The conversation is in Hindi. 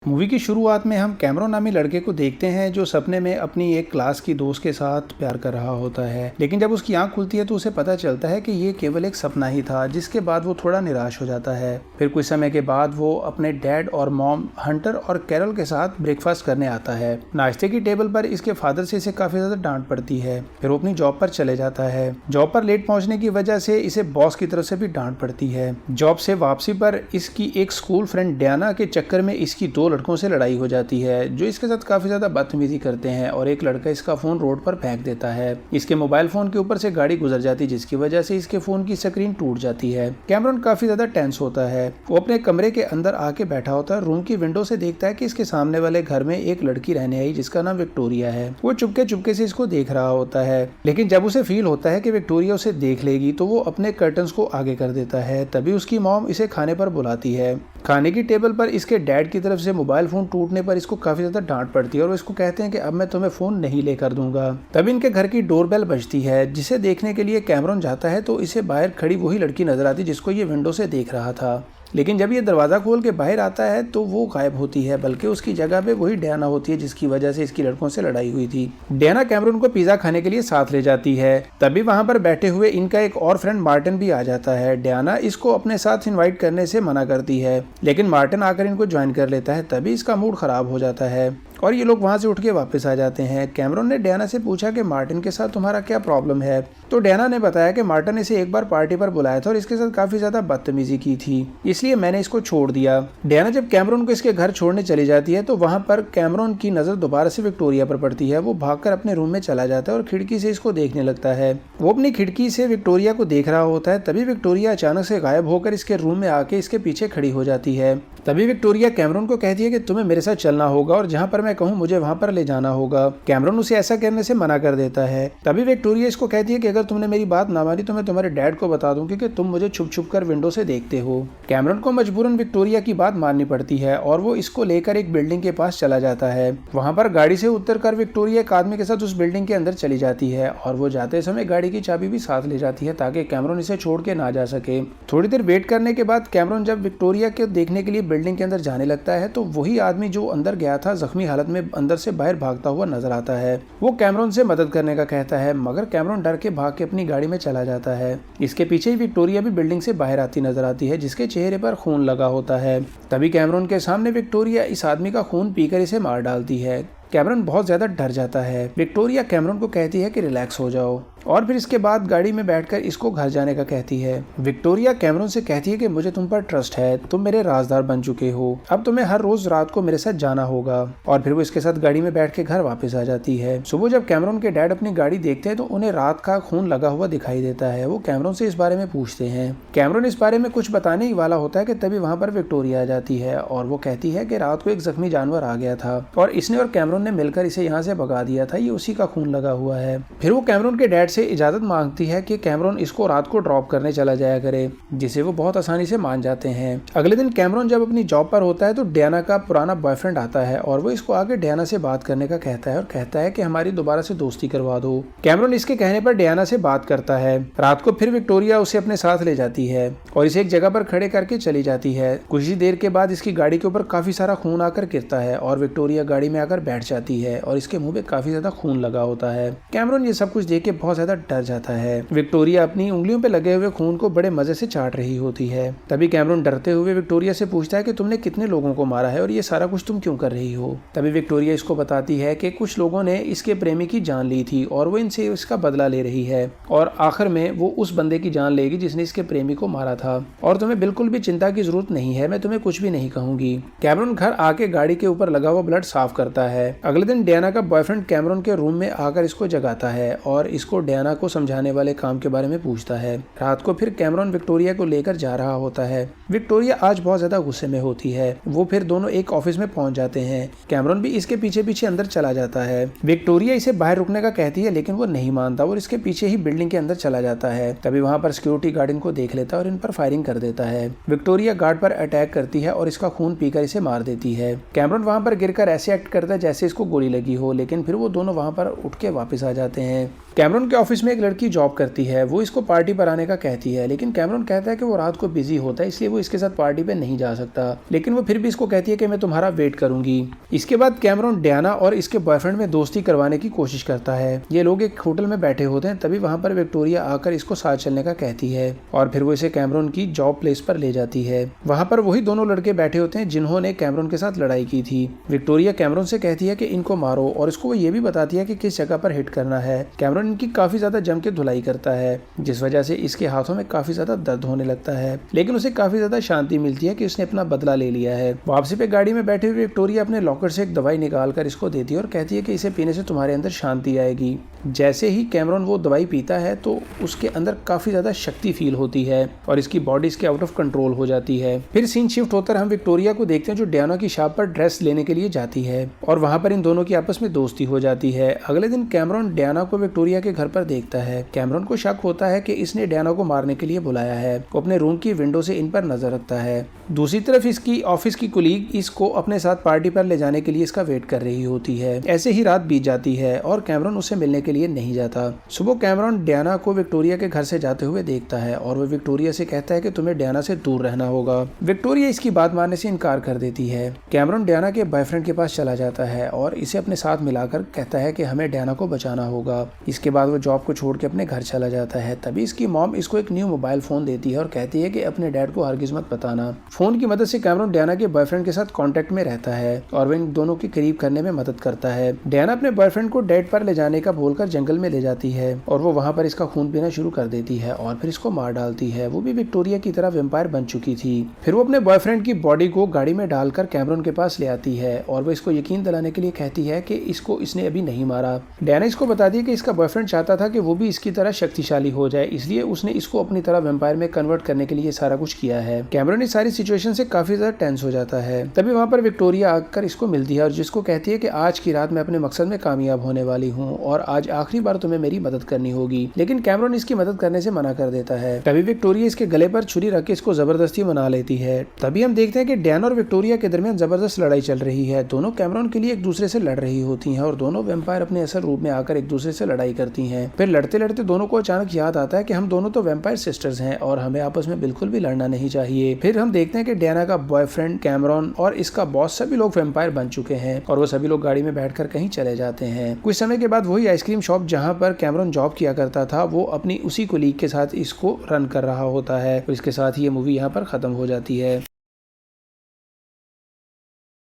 मूवी की शुरुआत में हम कैमरॉन नामी लड़के को देखते हैं जो सपने में अपनी एक क्लास की दोस्त के साथ प्यार कर रहा होता है, लेकिन जब उसकी आंख खुलती है तो उसे पता चलता है कि ये केवल एक सपना ही था, जिसके बाद वो थोड़ा निराश हो जाता है। फिर कुछ समय के बाद वो अपने डैड और मॉम हंटर और कैरल के साथ ब्रेकफास्ट करने आता है। नाश्ते की टेबल पर इसके फादर से इसे काफी ज्यादा डांट पड़ती है। फिर वो अपनी जॉब पर चले जाता है। जॉब पर लेट पहुंचने की वजह से इसे बॉस की तरफ से भी डांट पड़ती है। जॉब से वापसी पर इसकी एक स्कूल फ्रेंड डियाना के चक्कर में इसकी दो लड़कों से लड़ाई हो जाती है, जो इसके साथ काफी ज्यादा बदतमीजी करते हैं और एक लड़का इसका फोन रोड पर फेंक देता है। इसके मोबाइल फोन के ऊपर से गाड़ी गुजर जाती है, जिसकी वजह से इसके फोन की स्क्रीन टूट जाती है। कैमरॉन काफी ज्यादा टेंस होता है। वो अपने कमरे के अंदर आके बैठा होता है। रूम की विंडो से देखता है कि इसके सामने वाले घर में एक लड़की रहने आई जिसका नाम विक्टोरिया है। वो चुपके चुपके से इसको देख रहा होता है, लेकिन जब उसे फील होता है कि विक्टोरिया उसे देख लेगी तो वो अपने कर्टन्स को आगे कर देता है। तभी उसकी मॉम इसे खाने पर बुलाती है। खाने की टेबल पर इसके डैड की तरफ से मोबाइल फोन टूटने पर इसको काफी ज्यादा डांट पड़ती है और वो इसको कहते हैं कि अब मैं तुम्हें फोन नहीं लेकर दूंगा। तभी इनके घर की डोरबेल बजती है, जिसे देखने के लिए कैमरॉन जाता है तो इसे बाहर खड़ी वही लड़की नजर आती जिसको ये विंडो से देख रहा था। लेकिन जब ये दरवाज़ा खोल के बाहर आता है तो वो गायब होती है, बल्कि उसकी जगह पे वही डियाना होती है जिसकी वजह से इसकी लड़कों से लड़ाई हुई थी। डियाना कैमरॉन को पिज़्ज़ा खाने के लिए साथ ले जाती है। तभी वहां पर बैठे हुए इनका एक और फ्रेंड मार्टिन भी आ जाता है। डियाना इसको अपने साथ इन्वाइट करने से मना करती है, लेकिन मार्टिन आकर इनको ज्वाइन कर लेता है। तभी इसका मूड खराब हो जाता है और ये लोग वहां से उठ के वापस आ जाते हैं। कैमरॉन ने डियाना से पूछा कि मार्टिन के साथ तुम्हारा क्या प्रॉब्लम है, तो डियाना ने बताया कि मार्टिन इसे एक बार पार्टी पर बुलाया था और इसके साथ काफी ज्यादा बदतमीजी की थी, इसलिए मैंने इसको छोड़ दिया। डियाना जब कैमरॉन को इसके घर छोड़ने चली जाती है तो वहां पर कैमरॉन की नजर दोबारा से विक्टोरिया पर पड़ती है। वो भागकर अपने रूम में चला जाता है और खिड़की से इसको देखने लगता है। वो अपनी खिड़की से विक्टोरिया को देख रहा होता है। तभी विक्टोरिया अचानक से गायब होकर इसके रूम में आके इसके पीछे खड़ी हो जाती है। तभी विक्टोरिया कैमरॉन को कहती है कि तुम्हें मेरे साथ चलना होगा और जहां पर मैं कहूं मुझे वहां पर ले जाना होगा। कैमरॉन उसे ऐसा करने से मना कर देता है। तभी विक्टोरिया इसको कहती है कि अगर तुमने मेरी बात ना मानी तो मैं तुम्हारे डैड को बता दूं क्योंकि तुम मुझे छुप छुप कर विंडो से देखते हो। कैमरॉन को मजबूरन विक्टोरिया की बात माननी पड़ती है और वो इसको लेकर एक बिल्डिंग के पास चला जाता है। वहां पर गाड़ी से उतरकर विक्टोरिया एक आदमी के साथ उस बिल्डिंग के अंदर चली जाती है और वो जाते समय गाड़ी की चाबी भी साथ ले जाती है ताकि कैमरॉन इसे छोड़ के ना जा सके। थोड़ी देर वेट करने के बाद कैमरॉन जब विक्टोरिया को देखने के लिए बिल्डिंग के अंदर जाने लगता है तो वही आदमी जो अंदर गया था जख्मी हालत में अंदर से बाहर भागता हुआ नजर आता है। वो कैमरॉन से मदद करने का कहता है, मगर कैमरॉन डर के भाग के अपनी गाड़ी में चला जाता है। इसके पीछे ही विक्टोरिया भी बिल्डिंग से बाहर आती नजर आती है, जिसके चेहरे पर खून लगा होता है। तभी कैमरॉन के सामने विक्टोरिया इस आदमी का खून पीकर इसे मार डालती है। कैमरॉन बहुत ज्यादा डर जाता है। विक्टोरिया कैमरॉन को कहती है कि रिलैक्स हो जाओ और फिर इसके बाद गाड़ी में बैठकर इसको घर जाने का कहती है। विक्टोरिया कैमरॉन से कहती है कि मुझे तुम पर ट्रस्ट है, तुम मेरे राजदार बन चुके हो, अब तुम्हें हर रोज रात को मेरे साथ जाना होगा। और फिर वो इसके साथ गाड़ी में बैठ के घर वापस आ जाती है। सुबह जब कैमरॉन के डैड अपनी गाड़ी देखते हैं तो उन्हें रात का खून लगा हुआ दिखाई देता है। वो कैमरॉन से इस बारे में पूछते हैं। कैमरॉन इस बारे में कुछ बताने ही वाला होता है कि तभी वहां पर विक्टोरिया आ जाती है और वो कहती है कि रात को एक जख्मी जानवर आ गया था और इसने और कैमरॉन ने मिलकर इसे यहाँ से भगा दिया था, ये उसी का खून लगा हुआ है। फिर वो कैमरॉन के डैड से इजाजत मांगती है कि कैमरॉन इसको रात को ड्रॉप करने चला जाया करे, जिसे वो बहुत आसानी से मान जाते हैं। अगले दिन कैमरॉन जब अपनी जॉब पर होता है तो डियाना का पुराना बॉयफ्रेंड आता है और वो इसको आगे डियाना से बात करने का कहता है और कहता है कि हमारी दोबारा से दोस्ती करवा दो। कैमरॉन इसके कहने पर डियाना से बात करता है। रात को फिर विक्टोरिया उसे अपने साथ ले जाती है और इसे एक जगह पर खड़े करके चली जाती है। कुछ ही देर के बाद इसकी गाड़ी के ऊपर काफी सारा खून आकर गिरता है और विक्टोरिया गाड़ी में आकर बैठ जाती है और इसके मुंह पे काफी ज्यादा खून लगा होता है। कैमरॉन ये सब कुछ देख के बहुत ज्यादा डर जाता है। विक्टोरिया अपनी उंगलियों पे लगे हुए खून को बड़े मजे से चाट रही होती है। तभी कैमरॉन डरते हुए विक्टोरिया से पूछता है कि तुमने कितने लोगों को मारा है और ये सारा कुछ तुम क्यों कर रही हो। तभी विक्टोरिया इसको बताती है कि कुछ लोगों ने इसके प्रेमी की जान ली थी और वो इनसे इसका बदला ले रही है और आखिर में वो उस बंदे की जान लेगी जिसने इसके प्रेमी को मारा था और तुम्हें बिल्कुल भी चिंता की जरूरत नहीं है, मैं तुम्हें कुछ भी नहीं कहूंगी। कैमरॉन घर आके गाड़ी के ऊपर लगा हुआ ब्लड साफ करता है। अगले दिन डियाना का बॉयफ्रेंड कैमरॉन के रूम में आकर इसको जगाता है और इसको डियाना को समझाने वाले काम के बारे में पूछता है। रात को फिर कैमरॉन विक्टोरिया को लेकर जा रहा होता है। विक्टोरिया आज बहुत ज्यादा गुस्से में होती है। वो फिर दोनों एक ऑफिस में पहुंच जाते हैं। कैमरॉन भी इसके पीछे पीछे अंदर चला जाता है। विक्टोरिया इसे बाहर रुकने का कहती है लेकिन वो नहीं मानता और इसके पीछे ही बिल्डिंग के अंदर चला जाता है। तभी वहां पर सिक्योरिटी गार्ड इनको देख लेता है और इन पर फायरिंग कर देता है। विक्टोरिया गार्ड पर अटैक करती है और इसका खून पीकर इसे मार देती है। कैमरॉन वहां पर गिरकर ऐसे एक्ट करता है जैसे इसको गोली लगी हो, लेकिन फिर वो दोनों वहां पर उठ के वापस आ जाते हैं। कैमरॉन के के ऑफिस में एक लड़की जॉब करती है, वो इसको पार्टी पर आने का कहती है, लेकिन कैमरॉन कहता है कि वो रात को बिजी होता है, इसलिए वो इसके साथ पार्टी पे नहीं जा सकता। लेकिन वो फिर भी इसको कहती है कि मैं तुम्हारा वेट करूंगी। इसके बाद कैमरॉन डायना और इसके बॉयफ्रेंड में दोस्ती करवाने की कोशिश करता है। ये लोग एक होटल में बैठे होते हैं, तभी वहां पर विक्टोरिया आकर इसको साथ चलने का कहती है और फिर वो इसे कैमरॉन की जॉब प्लेस पर ले जाती है। वहां पर वही दोनों लड़के बैठे होते हैं जिन्होंने कैमरॉन के साथ लड़ाई की थी। विक्टोरिया कैमरॉन से कहती है कि इनको मारो और इसको वो ये भी बताती है कि किस जगह पर हिट करना है। कैमरॉन इनकी काफी ज्यादा जम के धुलाई करता है, जिस वजह से इसके हाथों में काफी ज्यादा दर्द होने लगता है, लेकिन उसे काफी ज्यादा शांति मिलती है कि उसने अपना बदला ले लिया है। वापसी पे गाड़ी में बैठे हुए विक्टोरिया अपने लॉकर से एक दवाई निकाल कर इसको देती है और कहती है कि इसे पीने से तुम्हारे अंदर शांति आएगी। जैसे ही कैमरॉन वो दवाई पीता है तो उसके अंदर काफी ज्यादा शक्ति फील होती है और इसकी बॉडी इसके आउट ऑफ कंट्रोल हो जाती है। फिर सीन शिफ्ट होकर हम विक्टोरिया को देखते हैं जो डायना की शॉप पर ड्रेस लेने के लिए जाती है और वहां पर इन दोनों की आपस में दोस्ती हो जाती है। अगले दिन कैमरॉन डायना को विक्टोरिया के घर पर देखता है। कैमरॉन को शक होता है कि इसने डायना को मारने के लिए बुलाया है। वो अपने रूम की विंडो से इन पर नजर रखता है। दूसरी तरफ इसकी ऑफिस की कुलीग इसको अपने साथ पार्टी पर ले जाने के लिए इसका वेट कर रही होती है। ऐसे ही रात बीत जाती है और कैमरॉन उससे मिलने के लिए नहीं जाता। सुबह कैमरॉन डायना को विक्टोरिया के घर से जाते हुए देखता है और वो विक्टोरिया से कहता है कि तुम्हें डायना से दूर रहना होगा। विक्टोरिया इसकी बात मानने से इनकार कर देती है। कैमरॉन डायना के बॉयफ्रेंड के पास चला जाता है और इसे अपने साथ मिलाकर कहता है कि हमें डायना को बचाना होगा। इसके बाद वो जॉब को छोड़ के अपने घर चला जाता है। तभी इसकी मॉम इसको एक न्यू मोबाइल फोन देती है और कहती है कि अपने डैड को हरगिज मत बताना। फोन की मदद से कैमरॉन डायना के बॉयफ्रेंड के साथ कांटेक्ट में रहता है और वह इन दोनों के करीब करने में मदद करता है। डायना अपने बॉयफ्रेंड को डेट पर ले जाने का बोलकर जंगल में ले जाती है और वो वहां पर इसका खून पीना शुरू कर देती है और फिर इसको मार डालती है। वो भी विक्टोरिया की तरह वेम्पायर बन चुकी थी। फिर वो अपने बॉयफ्रेंड की बॉडी को गाड़ी में डालकर कैमरॉन के पास ले आती है और वो इसको यकीन दिलाने के लिए कहती है कि इसको इसने अभी नहीं मारा। डायना इसको बताती है कि इसका बॉयफ्रेंड चाहता था कि वो भी इसकी तरह शक्तिशाली हो जाए, इसलिए उसने इसको अपनी तरह वेम्पायर में कन्वर्ट करने के लिए सारा कुछ किया है। कैमरॉन इस सारी सिचुएशन से काफी ज्यादा टेंस हो जाता है। तभी वहां पर विक्टोरिया आकर इसको मिलती है और जिसको कहती है कि आज की रात मैं अपने मकसद में कामयाब होने वाली हूँ और आज आखिरी बार तुम्हें मेरी मदद करनी होगी। लेकिन कैमरॉन इसकी मदद करने से मना कर देता है। तभी विक्टोरिया इसके गले पर छुरी रख के इसको जबरदस्ती मना लेती है। तभी हम देखते हैं कि डायना और विक्टोरिया के दरमियान जबरदस्त लड़ाई चल रही है। दोनों कैमरॉन के लिए एक दूसरे से लड़ रही होती हैं और दोनों वेम्पायर अपने असल रूप में आकर एक दूसरे से लड़ाई करती हैं। फिर लड़ते लड़ते दोनों को अचानक याद आता है कि हम दोनों तो वेम्पायर सिस्टर्स हैं और हमें आपस में बिल्कुल भी लड़ना नहीं चाहिए। फिर हम देखते हैं कि डायना का बॉयफ्रेंड कैमरॉन और इसका बॉस सभी लोग वेम्पायर बन चुके हैं और वो सभी लोग गाड़ी में बैठकर कहीं चले जाते हैं। कुछ समय के बाद वही आइसक्रीम शॉप जहाँ पर कैमरॉन जॉब किया करता था वो अपनी उसी कोलीग के साथ इसको रन कर रहा होता है और इसके साथ ही ये मूवी यहाँ पर खत्म हो जाती है।